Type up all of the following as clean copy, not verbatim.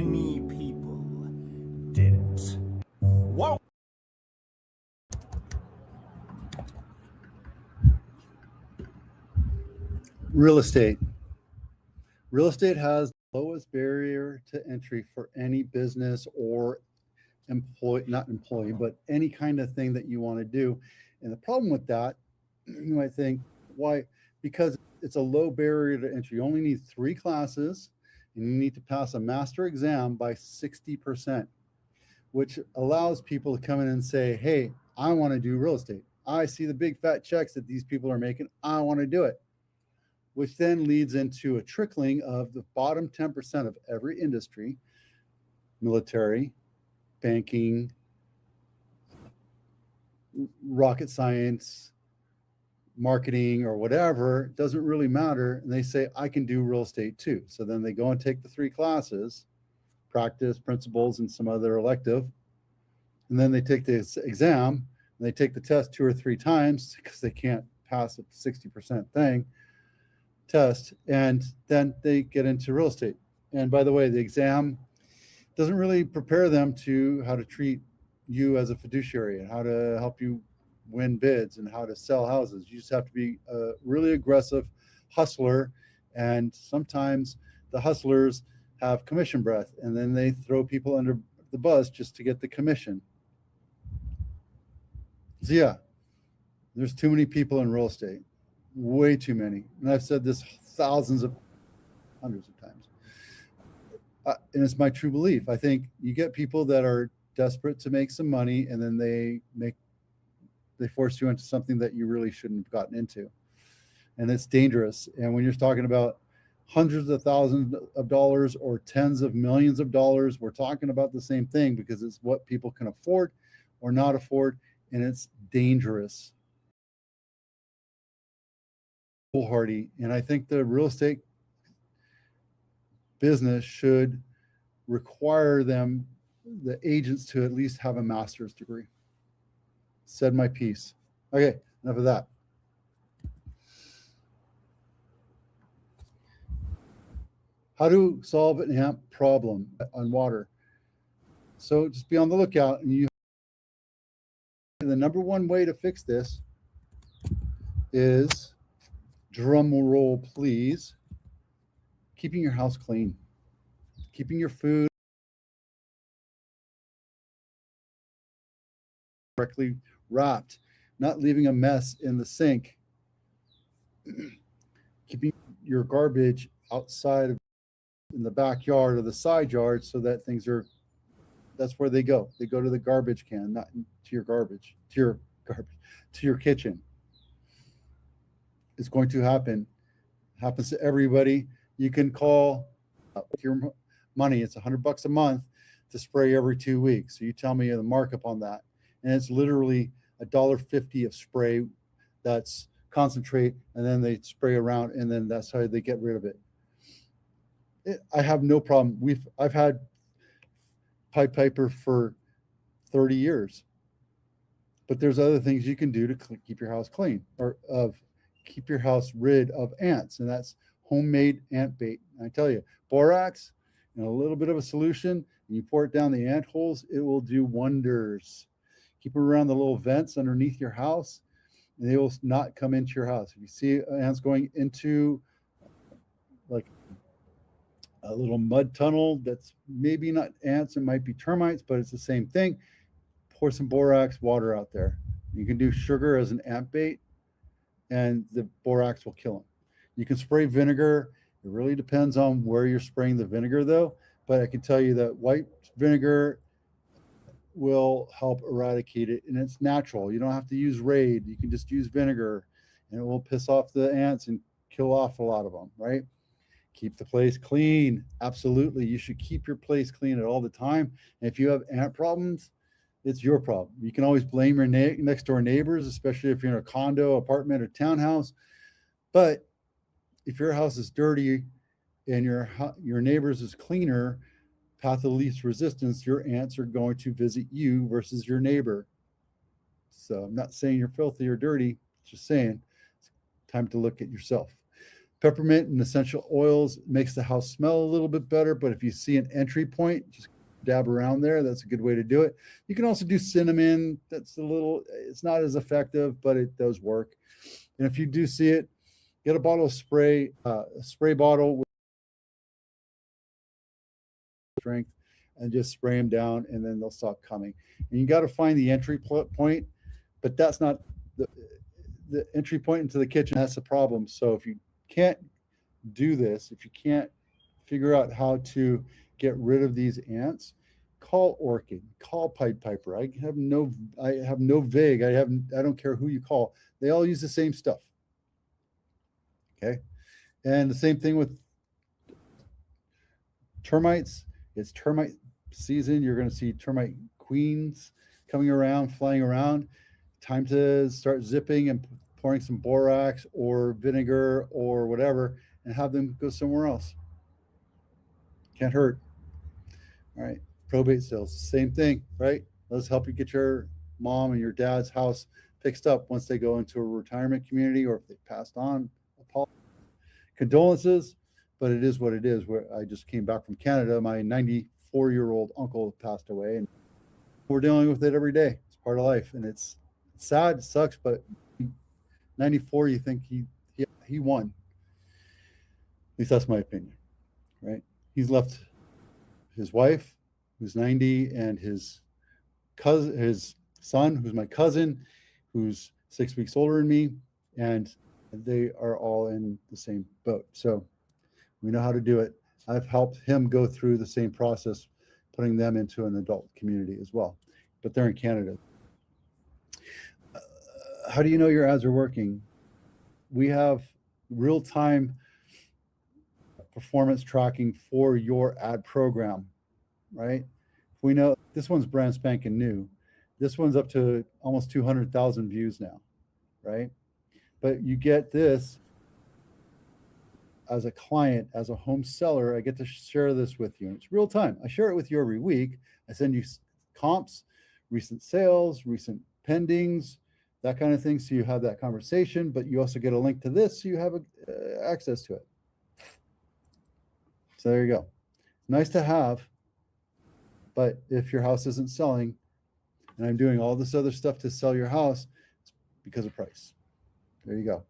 many people didn't. Whoa! Real estate. Real estate has the lowest barrier to entry for any business or not employee, but any kind of thing that you want to do. And the problem with that, you might think, why? Because it's a low barrier to entry. You only need 3 classes and you need to pass a master exam by 60%, which allows people to come in and say, hey, I want to do real estate. I see the big fat checks that these people are making. I want to do it. Which then leads into a trickling of the bottom 10% of every industry, military, banking, rocket science, marketing, or whatever, it doesn't really matter. And they say, I can do real estate too. So then they go and take the 3 classes, practice, principles, and some other elective. And then they take the exam and they take the test 2 or 3 times because they can't pass a 60% test. And then they get into real estate. And by the way, the exam doesn't really prepare them to how to treat you as a fiduciary and how to help you win bids and how to sell houses. You just have to be a really aggressive hustler. And sometimes the hustlers have commission breath and then they throw people under the bus just to get the commission. So yeah, there's too many people in real estate, way too many. And I've said this hundreds of times. And it's my true belief. I think you get people that are desperate to make some money and then they force you into something that you really shouldn't have gotten into. And it's dangerous. And when you're talking about hundreds of thousands of dollars or tens of millions of dollars, we're talking about the same thing because it's what people can afford or not afford, and it's dangerous. Foolhardy. And I think the real estate business should require the agents, to at least have a master's degree. Said my piece. Okay, enough of that. How to solve an ant problem on water. So just be on the lookout, and the number one way to fix this is, drum roll please, keeping your house clean, keeping your food correctly wrapped, not leaving a mess in the sink, keeping your garbage outside in the backyard or the side yard so that that's where they go to the garbage can, not to your kitchen. It's going to happen. It happens to everybody. You can call with your money. It's $100 a month to spray every 2 weeks. So you tell me the markup on that. And it's literally $1.50 of spray that's concentrate, and then they spray around, and then that's how they get rid of it. I have no problem. I've had Pied Piper for 30 years, but there's other things you can do to keep your house clean, or keep your house rid of ants, and that's homemade ant bait. And I tell you, borax and a little bit of a solution, and you pour it down the ant holes, it will do wonders. Keep them around the little vents underneath your house, and they will not come into your house. If you see ants going into like a little mud tunnel, that's maybe not ants, it might be termites, but it's the same thing. Pour some borax water out there. You can do sugar as an ant bait, and the borax will kill them. You can spray vinegar. It really depends on where you're spraying the vinegar though, but I can tell you that white vinegar will help eradicate it, and it's natural. You don't have to use Raid. You can just use vinegar, and it will piss off the ants and kill off a lot of them, right? Keep the place clean. Absolutely. You should keep your place clean at all the time. And if you have ant problems, it's your problem. You can always blame your next door neighbors, especially if you're in a condo, apartment, or townhouse. But if your house is dirty and your neighbor's is cleaner, path of least resistance, your ants are going to visit you versus your neighbor. So I'm not saying you're filthy or dirty, just saying it's time to look at yourself. Peppermint and essential oils makes the house smell a little bit better, but if you see an entry point, just dab around there. That's a good way to do it. You can also do cinnamon. That's it's not as effective, but it does work. And if you do see it, get a bottle of spray, a spray bottle with strength, and just spray them down, and then they'll stop coming. And you got to find the entry point, but that's not the entry point into the kitchen. That's the problem. So if you can't do this, if you can't figure out how to get rid of these ants, call Orchid, call Pied Piper. I have no vague. I don't care who you call. They all use the same stuff. Okay. And the same thing with termites. It's termite season. You're going to see termite queens coming around, flying around. Time to start zipping and pouring some borax or vinegar or whatever and have them go somewhere else. Can't hurt. All right. Probate sales, same thing, right? Let's help you get your mom and your dad's house fixed up once they go into a retirement community or if they passed on. Condolences, but it is what it is. Where I just came back from Canada. My 94-year-old uncle passed away, and we're dealing with it every day. It's part of life, and it's sad, it sucks, but 94, you think he won. At least that's my opinion, right? He's left his wife, who's 90, and his son, who's my cousin, who's 6 weeks older than me, and they are all in the same boat. So we know how to do it. I've helped him go through the same process, putting them into an adult community as well, but they're in Canada. How do you know your ads are working? We have real-time performance tracking for your ad program, right? We know this one's brand spanking new. This one's up to almost 200,000 views now, right? But you get this as a client, as a home seller. I get to share this with you. It's real time. I share it with you every week. I send you comps, recent sales, recent pendings, that kind of thing. So you have that conversation, but you also get a link to this so you have access to it. So there you go. Nice to have, but if your house isn't selling and I'm doing all this other stuff to sell your house, it's because of price. There you go.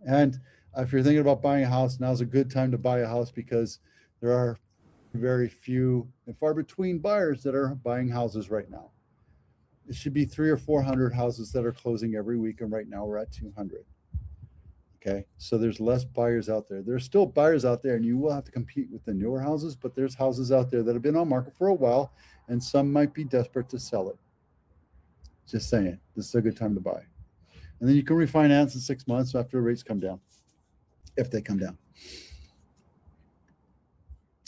And if you're thinking about buying a house, now's a good time to buy a house because there are very few and far between buyers that are buying houses right now. It should be 300 or 400 houses that are closing every week, and right now we're at 200. Okay, so there's less buyers out there. There's still buyers out there, and you will have to compete with the newer houses, but there's houses out there that have been on market for a while, and some might be desperate to sell it. Just saying, this is a good time to buy. And then you can refinance in 6 months after rates come down, if they come down.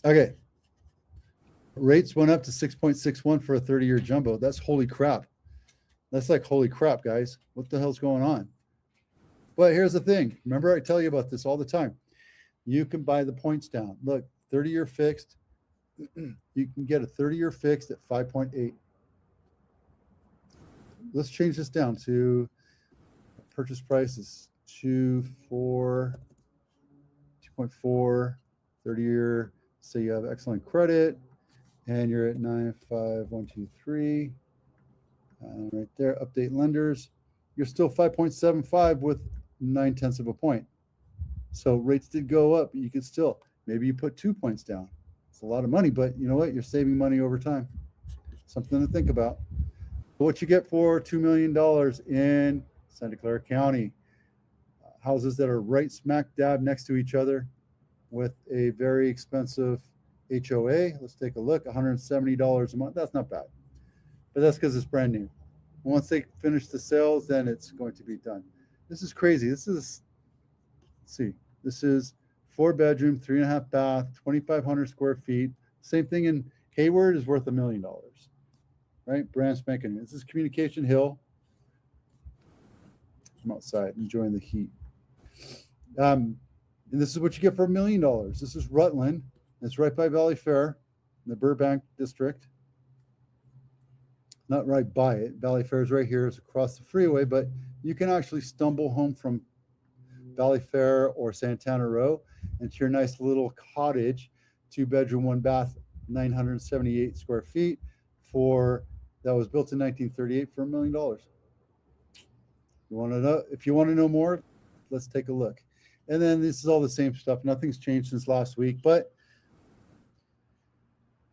Okay. Rates went up to 6.61 for a 30-year jumbo. That's holy crap. That's like holy crap, guys. What the hell's going on? But here's the thing. Remember, I tell you about this all the time. You can buy the points down. Look, 30-year fixed. You can get a 30-year fixed at 5.8. Let's change this down to purchase price is 2.4, 30-year. So you have excellent credit, and you're at 95123. Right there, update lenders. You're still 5.75 with 0.9 of a point. So rates did go up, but you can still, maybe you put 2 points down. It's a lot of money, but you know what? You're saving money over time. Something to think about. What you get for $2 million in Santa Clara County. Houses that are right smack dab next to each other with a very expensive HOA. Let's take a look. $170 a month. That's not bad. But that's because it's brand new. Once they finish the sales, then it's going to be done. This is crazy. This is, let's see, this is 4-bedroom, 3.5 bath, 2,500 square feet. Same thing in Hayward is worth $1 million, right? Brand spanking new. This is Communication Hill. I'm outside enjoying the heat. And this is what you get for $1 million. This is Rutland. It's right by Valley Fair in the Burbank district. Not right by it. Valley Fair is right here. It's across the freeway, but you can actually stumble home from Valley Fair or Santana Row into your nice little cottage, 2-bedroom, 1-bath, 978 square feet that was built in 1938 for $1 million. You want to know? If you want to know more, let's take a look. And then this is all the same stuff. Nothing's changed since last week, but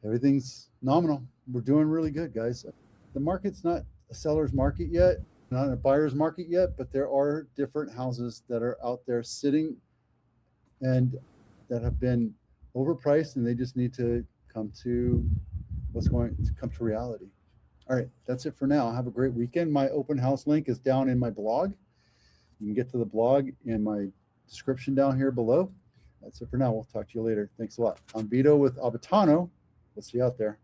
everything's nominal. We're doing really good, guys. The market's not a seller's market yet, not a buyer's market yet, but there are different houses that are out there sitting and that have been overpriced, and they just need to come to reality. All right, that's it for now. Have a great weekend. My open house link is down in my blog. You can get to the blog in my description down here below. That's it for now. We'll talk to you later. Thanks a lot. I'm Vito with Abitano. We'll see you out there.